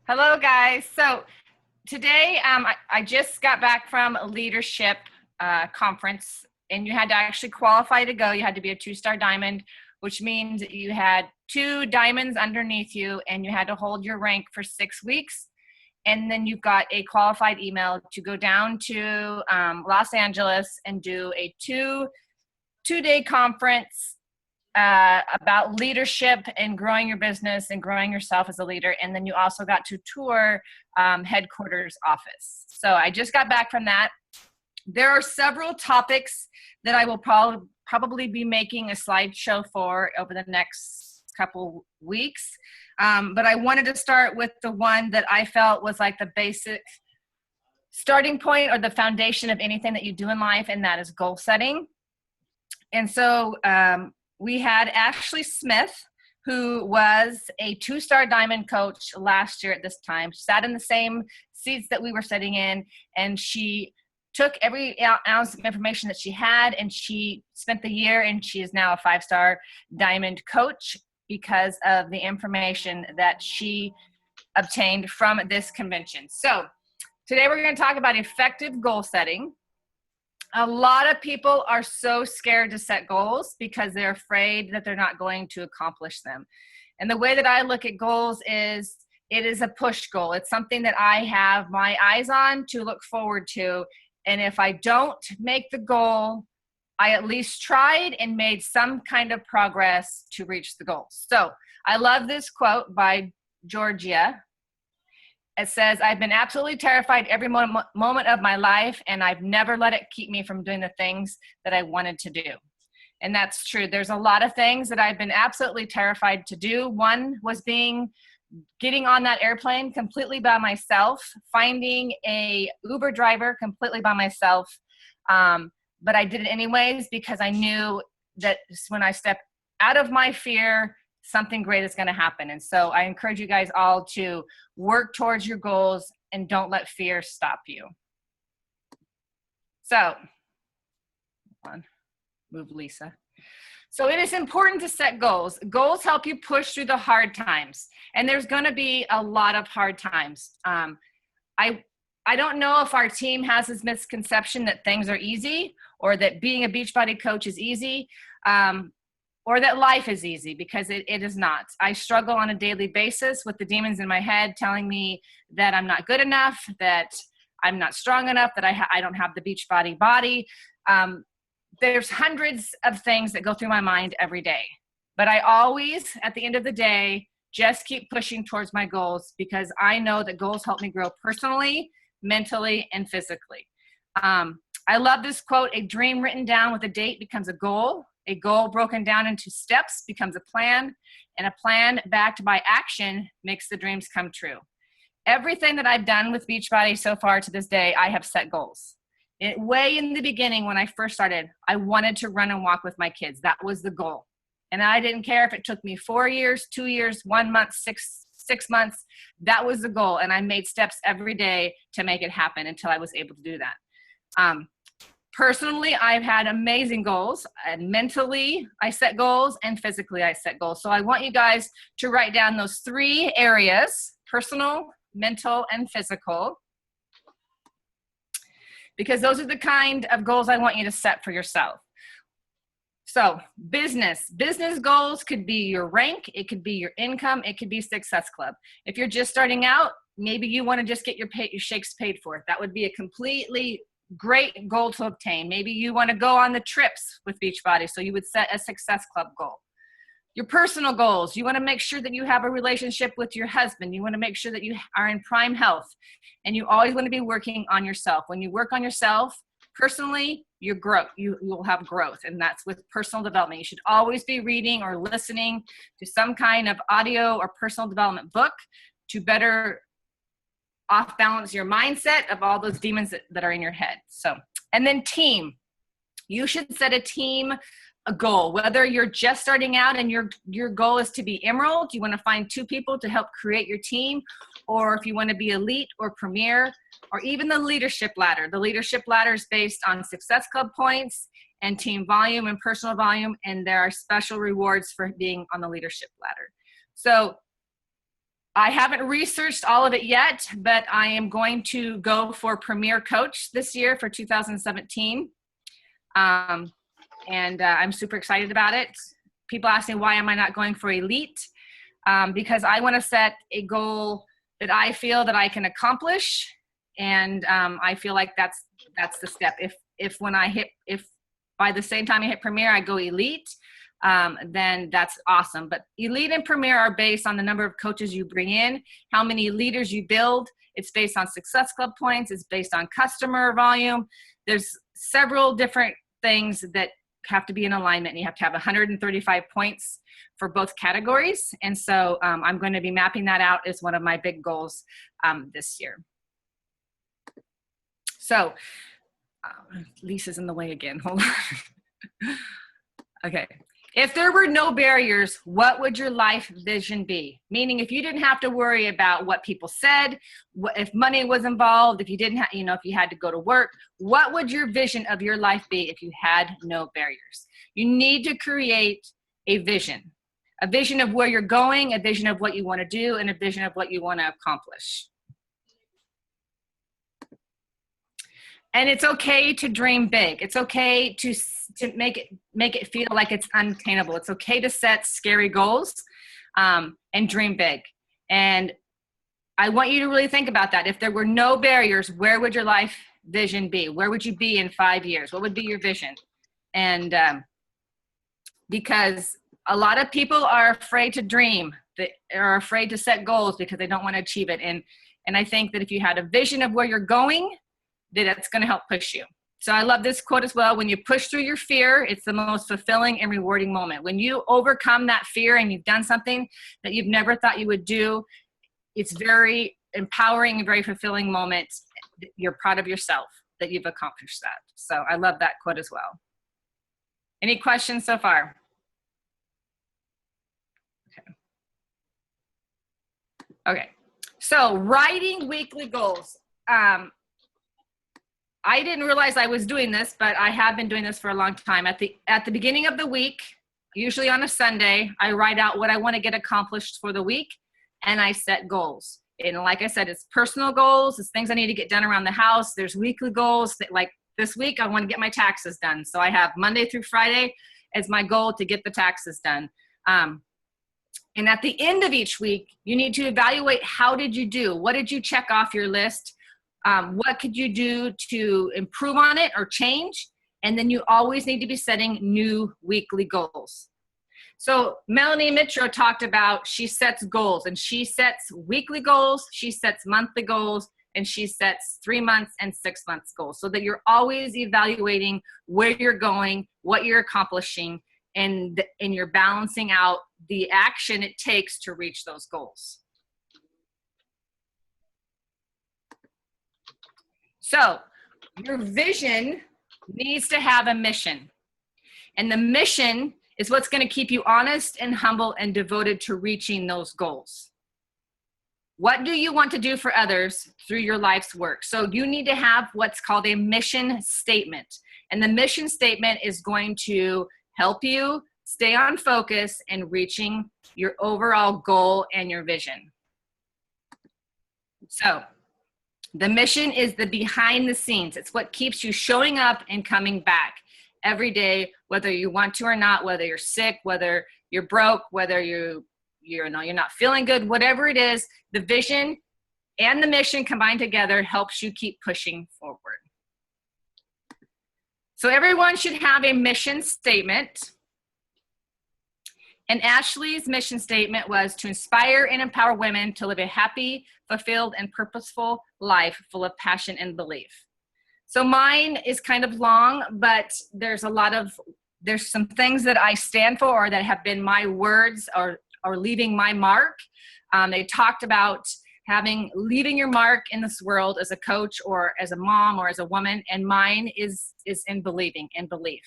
Hello, guys. So today, I just got back from a leadership conference, and you had to actually qualify to go. You had to be a two-star diamond, which means you had two diamonds underneath you, and you had to hold your rank for 6 weeks. And then you've got a qualified email to go down to Los Angeles and do a two-day conference about leadership and growing your business and growing yourself as a leader. And then you also got to tour headquarters office. So I just got back from that. There are several topics that I will probably be making a slideshow for over the next couple weeks. But I wanted to start with the one that I felt was like the basic starting point or the foundation of anything that you do in life, and that is goal setting. And so we had Ashley Smith, who was a two-star diamond coach last year at this time, sat in the same seats that we were sitting in, and she took every ounce of information that she had, and she spent the year, and she is now a five-star diamond coach because of the information that she obtained from this convention. So today we're going to talk about effective goal setting. A lot of people are so scared to set goals because they're afraid that they're not going to accomplish them. And the way that I look at goals is it is a push goal. It's something that I have my eyes on to look forward to. And if I don't make the goal, I at least tried and made some kind of progress to reach the goal. So I love this quote by Georgia. It says, "I've been absolutely terrified every moment of my life, and I've never let it keep me from doing the things that I wanted to do." And that's true. There's a lot of things that I've been absolutely terrified to do. One was getting on that airplane completely by myself, finding a Uber driver completely by myself. But I did it anyways because I knew that when I step out of my fear, something great is going to happen. And so I encourage you guys all to work towards your goals and don't let fear stop you. So, move Lisa. So it is important to set goals. Goals help you push through the hard times. And there's going to be a lot of hard times. I don't know if our team has this misconception that things are easy or that being a Beachbody coach is easy. Or that life is easy, because it is not. I struggle on a daily basis with the demons in my head telling me that I'm not good enough, that I'm not strong enough, that I don't have the Beachbody body. There's hundreds of things that go through my mind every day. But I always, at the end of the day, just keep pushing towards my goals, because I know that goals help me grow personally, mentally, and physically. I love this quote: "A dream written down with a date becomes a goal. A goal broken down into steps becomes a plan, and a plan backed by action makes the dreams come true." Everything that I've done with Beachbody so far to this day, I have set goals. Way in the beginning, when I first started, I wanted to run and walk with my kids. That was the goal. And I didn't care if it took me 4 years, 2 years, 1 month, six months. That was the goal. And I made steps every day to make it happen until I was able to do that. Personally, I've had amazing goals, and mentally I set goals, and physically I set goals. So I want you guys to write down those 3 areas: personal, mental, and physical, because those are the kind of goals I want you to set for yourself. So business goals could be your rank, it could be your income, it could be Success Club. If you're just starting out, maybe you want to just get your shakes paid for. That would be a completely great goal to obtain. Maybe you want to go on the trips with Beachbody, so you would set a Success Club goal. Your personal goals: you want to make sure that you have a relationship with your husband. You want to make sure that you are in prime health, and you always want to be working on yourself. When you work on yourself personally, you will have growth, and that's with personal development. You should always be reading or listening to some kind of audio or personal development book to better off balance your mindset of all those demons that are in your head. So, and then team. You should set a goal, whether you're just starting out and your goal is to be emerald. You want to find 2 people to help create your team, or if you want to be elite or premier, or even the leadership ladder. The leadership ladder is based on Success Club points and team volume and personal volume, and there are special rewards for being on the leadership ladder. So I haven't researched all of it yet, but I am going to go for Premier Coach this year for 2017. And I'm super excited about it. People ask me, why am I not going for Elite? Because I want to set a goal that I feel that I can accomplish. And I feel like that's the step. If by the same time I hit Premier, I go Elite, then that's awesome. But Elite and Premier are based on the number of coaches you bring in, how many leaders you build. It's based on Success Club points. It's based on customer volume. There's several different things that have to be in alignment, and you have to have 135 points for both categories. And so I'm going to be mapping that out as one of my big goals this year. So Lisa's in the way again. Hold on. Okay. If there were no barriers, what would your life vision be? Meaning, if you didn't have to worry about what people said, if money was involved, if you didn't have, if you had to go to work, what would your vision of your life be if you had no barriers? You need to create a vision of where you're going, a vision of what you want to do, and a vision of what you want to accomplish. And it's okay to dream big. It's okay to make it feel like it's unattainable. It's okay to set scary goals and dream big. And I want you to really think about that. If there were no barriers, where would your life vision be? Where would you be in 5 years? What would be your vision? And because a lot of people are afraid to dream. They are afraid to set goals because they don't want to achieve it. And I think that if you had a vision of where you're going, that's going to help push you. So I love this quote as well. When you push through your fear, it's the most fulfilling and rewarding moment. When you overcome that fear and you've done something that you've never thought you would do, it's very empowering and very fulfilling moment. You're proud of yourself that you've accomplished that. So I love that quote as well. Any questions so far? Okay. So writing weekly goals. I didn't realize I was doing this, but I have been doing this for a long time. At the beginning of the week, usually on a Sunday, I write out what I want to get accomplished for the week, and I set goals. And like I said, it's personal goals. It's things I need to get done around the house. There's weekly goals that, like this week, I want to get my taxes done. So I have Monday through Friday as my goal to get the taxes done. And at the end of each week, you need to evaluate, how did you do? What did you check off your list? What could you do to improve on it or change? And then you always need to be setting new weekly goals. So Melanie Mitro talked about, she sets goals, and she sets weekly goals, she sets monthly goals, and she sets 3 months and 6 months goals, so that you're always evaluating where you're going, what you're accomplishing, and you're balancing out the action it takes to reach those goals. So your vision needs to have a mission. And the mission is what's going to keep you honest and humble and devoted to reaching those goals. What do you want to do for others through your life's work? So you need to have what's called a mission statement. And the mission statement is going to help you stay on focus and reaching your overall goal and your vision. So the mission is the behind the scenes. It's what keeps you showing up and coming back every day, whether you want to or not, whether you're sick, whether you're broke, whether you're not feeling good, whatever it is, the vision and the mission combined together helps you keep pushing forward. So everyone should have a mission statement. And Ashley's mission statement was to inspire and empower women to live a happy, fulfilled, and purposeful life full of passion and belief. So mine is kind of long, but there's some things that I stand for, or that have been my words, or leaving my mark. They talked about leaving your mark in this world as a coach or as a mom or as a woman, and mine is in believing and belief.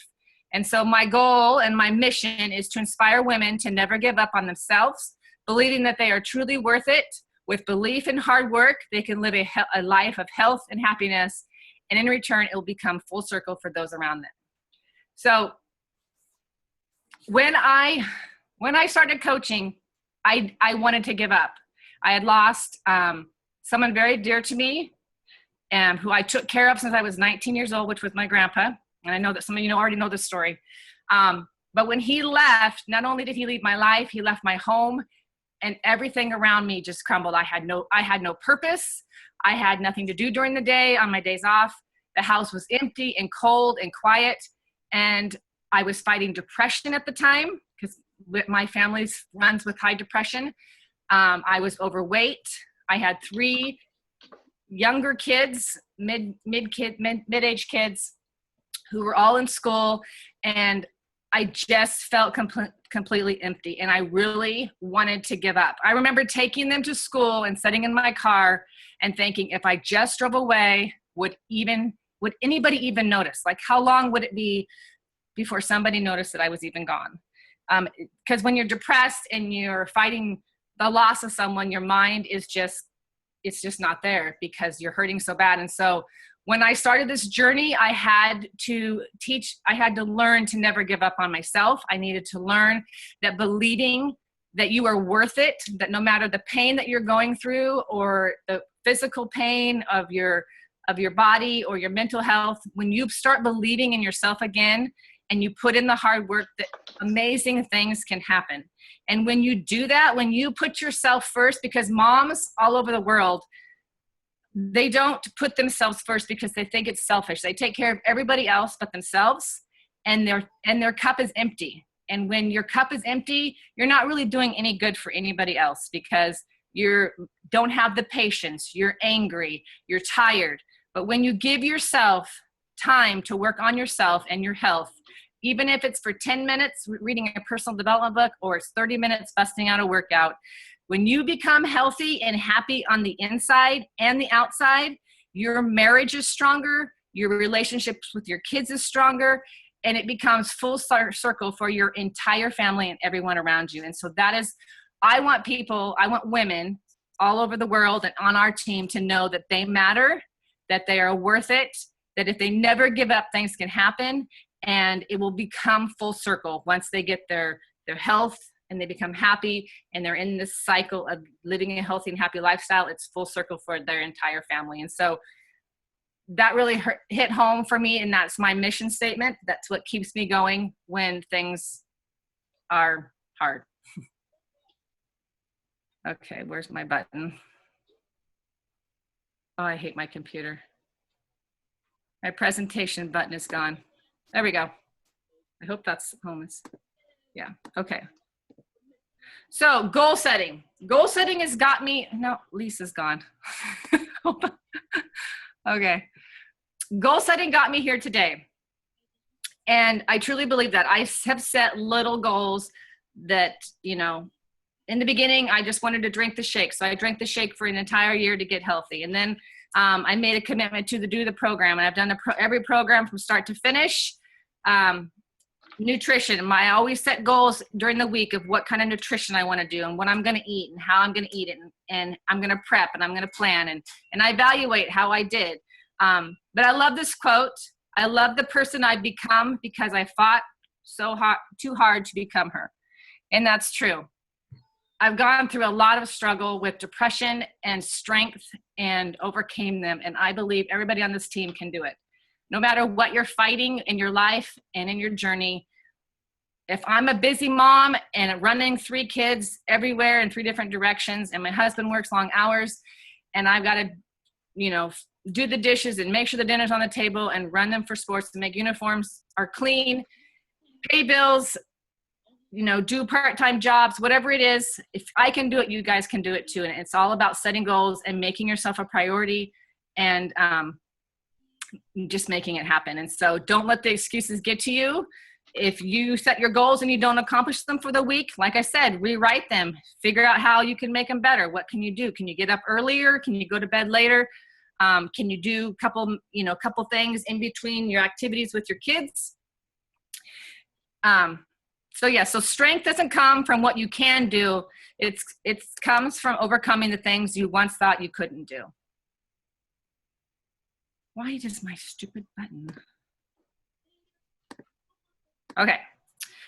And so my goal and my mission is to inspire women to never give up on themselves, believing that they are truly worth it. With belief and hard work, they can live a life of health and happiness, and in return, it will become full circle for those around them. So when I started coaching, I wanted to give up. I had lost someone very dear to me, who I took care of since I was 19 years old, which was my grandpa. And I know that some of you already know this story. But when he left, not only did he leave my life, he left my home, and everything around me just crumbled. I had no purpose. I had nothing to do during the day, on my days off. The house was empty and cold and quiet. And I was fighting depression at the time, because my family runs with high depression. I was overweight. I had 3 younger kids, mid-age kids, who were all in school, and I just felt completely empty, and I really wanted to give up. I remember taking them to school and sitting in my car and thinking, if I just drove away, would anybody even notice? Like, how long would it be before somebody noticed that I was even gone? Because when you're depressed and you're fighting the loss of someone, your mind is it's just not there, because you're hurting so bad. And so when I started this journey, I had to learn to never give up on myself. I needed to learn that believing that you are worth it, that no matter the pain that you're going through, or the physical pain of your body or your mental health, when you start believing in yourself again and you put in the hard work, that amazing things can happen. And when you do that, when you put yourself first, because moms all over the world, they don't put themselves first because they think it's selfish. They take care of everybody else but themselves, and their cup is empty. And when your cup is empty, you're not really doing any good for anybody else, because you don't have the patience, you're angry, you're tired. But when you give yourself time to work on yourself and your health, even if it's for 10 minutes reading a personal development book, or it's 30 minutes busting out a workout, when you become healthy and happy on the inside and the outside, your marriage is stronger, your relationships with your kids is stronger, and it becomes full circle for your entire family and everyone around you. And so I want women all over the world and on our team to know that they matter, that they are worth it, that if they never give up, things can happen, and it will become full circle once they get their health and they become happy and they're in this cycle of living a healthy and happy lifestyle. It's full circle for their entire family. And so that really hit home for me, and that's my mission statement. That's what keeps me going when things are hard. Okay, where's my button? Oh, I hate my computer. My presentation button is gone. There we go. I hope that's home. Yeah, okay. So goal setting. Goal setting has got me, no, Lisa's gone. Okay. Goal setting got me here today. And I truly believe that. I have set little goals that, in the beginning, I just wanted to drink the shake. So I drank the shake for an entire year to get healthy. And then I made a commitment to do the program. And I've done every program from start to finish. Nutrition. I always set goals during the week of what kind of nutrition I want to do and what I'm going to eat and how I'm going to eat it. And I'm going to prep and I'm going to plan and I evaluate how I did. But I love this quote. I love the person I've become because I fought too hard to become her. And that's true. I've gone through a lot of struggle with depression and strength and overcame them. And I believe everybody on this team can do it. No matter what you're fighting in your life and in your journey, if I'm a busy mom and running 3 kids everywhere in 3 different directions, and my husband works long hours, and I've got to, do the dishes and make sure the dinner's on the table and run them for sports and make uniforms are clean, pay bills, do part-time jobs, whatever it is, if I can do it, you guys can do it too. And it's all about setting goals and making yourself a priority and just making it happen. And so don't let the excuses get to you. If you set your goals and you don't accomplish them for the week, like I said, rewrite them, figure out how you can make them better. What can you do? Can you get up earlier? Can you go to bed later? Can you do couple things in between your activities with your kids? So strength doesn't come from what you can do. It comes from overcoming the things you once thought you couldn't do. Why does my stupid button? Okay.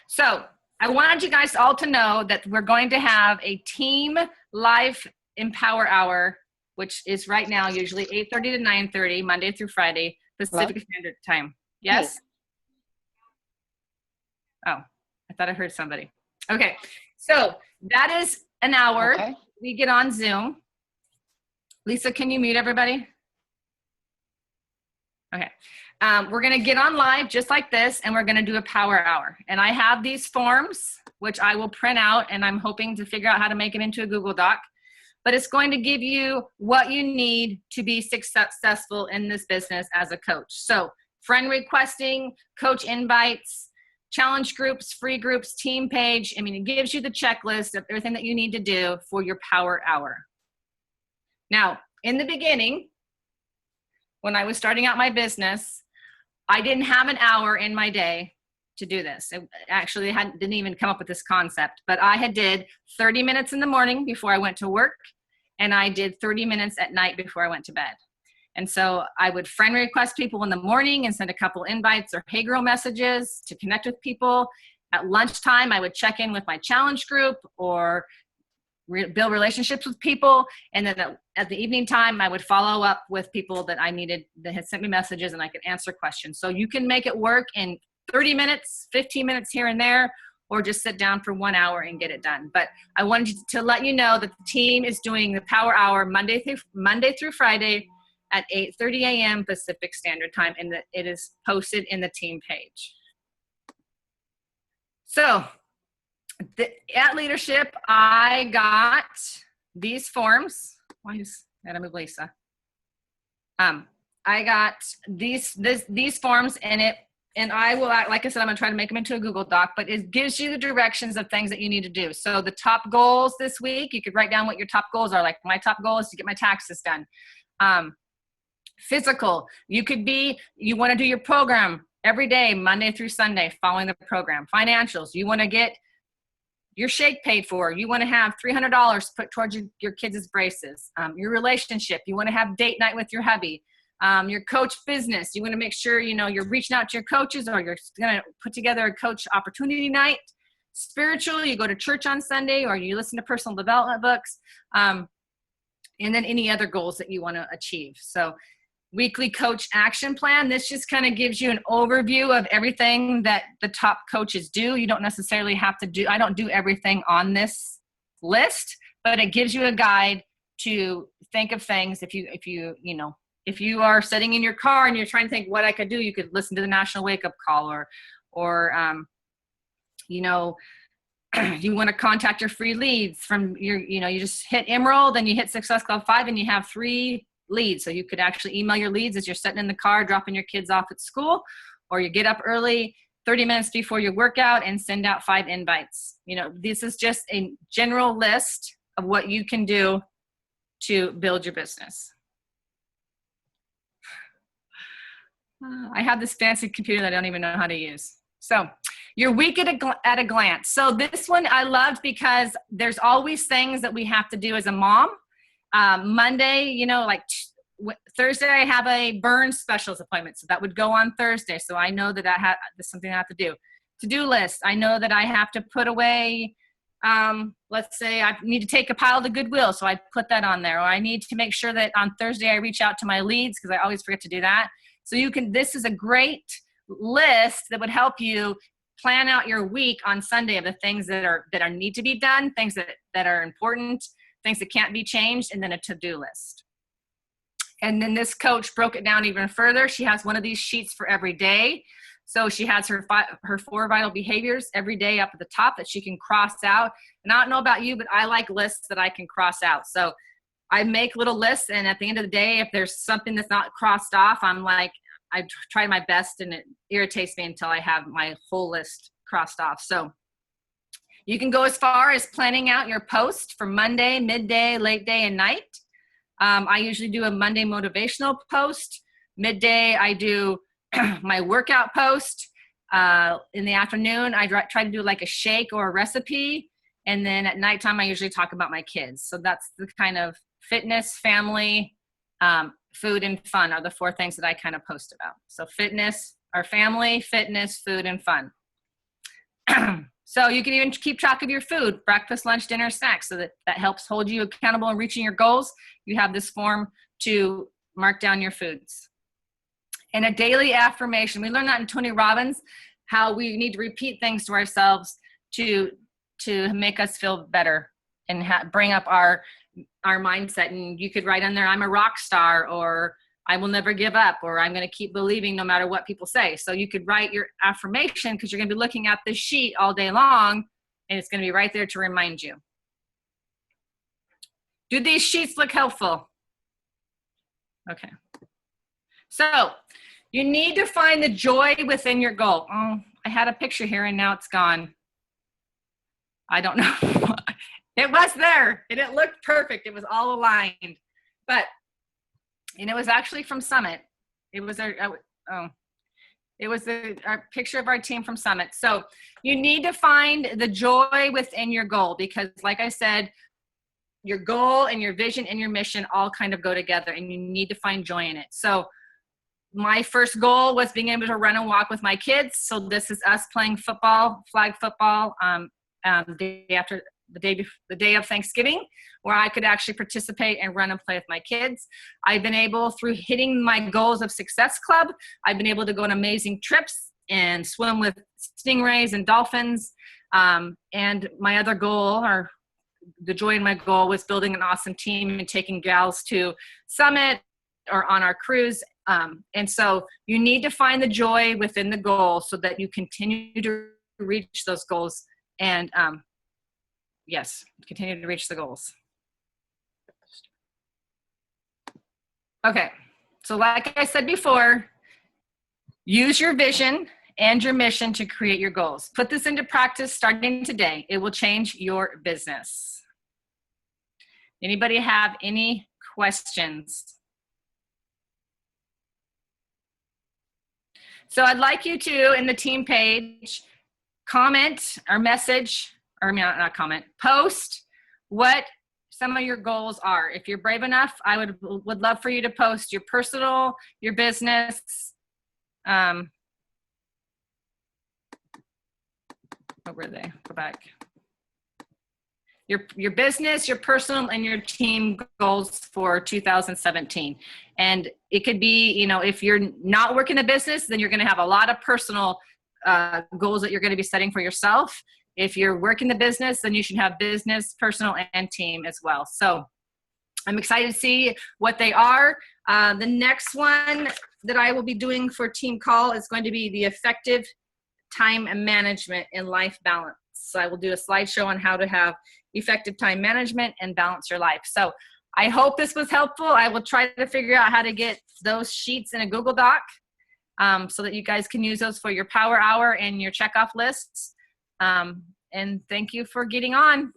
So I wanted you guys all to know that we're going to have a team live Empower Hour, which is right now usually 8:30 to 9:30, Monday through Friday, Pacific Standard Time. Yes? Oh, I thought I heard somebody. Okay, so that is an hour. Okay. We get on Zoom. Lisa, can you mute everybody? Okay. We're going to get on live just like this, and we're going to do a power hour. And I have these forms, which I will print out, and I'm hoping to figure out how to make it into a Google Doc. But it's going to give you what you need to be successful in this business as a coach. So friend requesting, coach invites, challenge groups, free groups, team page. I mean, it gives you the checklist of everything that you need to do for your power hour. Now, in the beginning, when I was starting out my business, I didn't have an hour in my day to do this. It actually didn't even come up with this concept, but I did 30 minutes in the morning before I went to work, and I did 30 minutes at night before I went to bed. And so I would friend request people in the morning and send a couple invites or hey girl messages to connect with people. At lunchtime, I would check in with my challenge group or build relationships with people. And then at the evening time, I would follow up with people that I needed that had sent me messages, and I could answer questions. So you can make it work in 30 minutes, 15 minutes here and there, or just sit down for 1 hour and get it done. But I wanted to let you know that the team is doing the power hour Monday through Friday at 8:30 a.m. Pacific Standard Time, and it is posted in the team page. So at Leadership, I got these forms. Why is that? I'm Lisa. I got these forms in it, and I will, like I said, I'm gonna try to make them into a Google Doc, but it gives you the directions of things that you need to do. So the top goals this week, you could write down what your top goals are. Like my top goal is to get my taxes done. Physical, you want to do your program every day, Monday through Sunday, following the program. Financials, you want to get your shake paid for. You want to have $300 put towards your kids' braces. Your relationship, you want to have date night with your hubby. Your coach business, you want to make sure, you're reaching out to your coaches, or you're going to put together a coach opportunity night. Spiritual, you go to church on Sunday, or you listen to personal development books. And then any other goals that you want to achieve. So weekly coach action plan. This just kind of gives you an overview of everything that the top coaches do. You don't necessarily have to I don't do everything on this list, but it gives you a guide to think of things. If you are sitting in your car and you're trying to think what I could do, you could listen to the National Wake Up Call, or you want to contact your free leads from you just hit Emerald and you hit Success Club 5 and you have 3 leads. So you could actually email your leads as you're sitting in the car, dropping your kids off at school, or you get up early 30 minutes before your workout and send out 5 invites. This is just a general list of what you can do to build your business. I have this fancy computer that I don't even know how to use. So your week at a glance. So this one I loved because there's always things that we have to do as a mom. Monday, like Thursday, I have a burn specialist appointment. So that would go on Thursday. So I know that there's something I have to do. To-do list. I know that I have to put away, let's say I need to take a pile to Goodwill. So I put that on there. Or I need to make sure that on Thursday I reach out to my leads, because I always forget to do that. So this is a great list that would help you plan out your week on Sunday of the things that need to be done, things that are important, things that can't be changed, and then a to-do list. And then this coach broke it down even further. She has one of these sheets for every day. So she has her 4 vital behaviors every day up at the top that she can cross out. And I don't know about you, but I like lists that I can cross out. So I make little lists, and at the end of the day, if there's something that's not crossed off, I try my best, and it irritates me until I have my whole list crossed off. So you can go as far as planning out your post for Monday, midday, late day, and night. I usually do a Monday motivational post. Midday, I do my workout post. In the afternoon, I try to do like a shake or a recipe. And then at nighttime, I usually talk about my kids. So that's the kind of fitness, family, food, and fun are the 4 things that I kind of post about. So fitness, our family, fitness, food, and fun. So you can even keep track of your food, breakfast, lunch, dinner, snacks, so that helps hold you accountable in reaching your goals. You have this form to mark down your foods. And a daily affirmation. We learned that in Tony Robbins, how we need to repeat things to ourselves to make us feel better and bring up our mindset. And you could write on there, I'm a rock star, or I will never give up, or I'm going to keep believing no matter what people say. So you could write your affirmation, because you're going to be looking at this sheet all day long, and it's going to be right there to remind you. Do these sheets look helpful? Okay. So you need to find the joy within your goal. Oh, I had a picture here and now it's gone. I don't know. It was there and it looked perfect. It was all aligned, but and it was actually from Summit. It was a picture of our team from Summit. So you need to find the joy within your goal, because like I said, your goal and your vision and your mission all kind of go together, and you need to find joy in it. So my first goal was being able to run and walk with my kids. So this is us playing football, flag football, the day of Thanksgiving, where I could actually participate and run and play with my kids. I've been able, through hitting my goals of Success Club, I've been able to go on amazing trips and swim with stingrays and dolphins. And my other goal, or the joy in my goal, was building an awesome team and taking gals to Summit or on our cruise. And so you need to find the joy within the goal so that you continue to reach those goals, and yes, continue to reach the goals. Okay, so like I said before, use your vision and your mission to create your goals. Put this into practice starting today. It will change your business. Anybody have any questions? So I'd like you to, in the team page, comment or message, or not comment, post what some of your goals are. If you're brave enough, I would love for you to post your personal, your business. What were they? Go back. Your business, your personal, and your team goals for 2017. And it could be, you know, if you're not working a business, then you're going to have a lot of personal goals that you're going to be setting for yourself. If you're working the business, then you should have business, personal, and team as well. So I'm excited to see what they are. The next one that I will be doing for Team Call is going to be the effective time management and life balance. So I will do a slideshow on how to have effective time management and balance your life. So I hope this was helpful. I will try to figure out how to get those sheets in a Google Doc so that you guys can use those for your power hour and your checkoff lists. And thank you for getting on.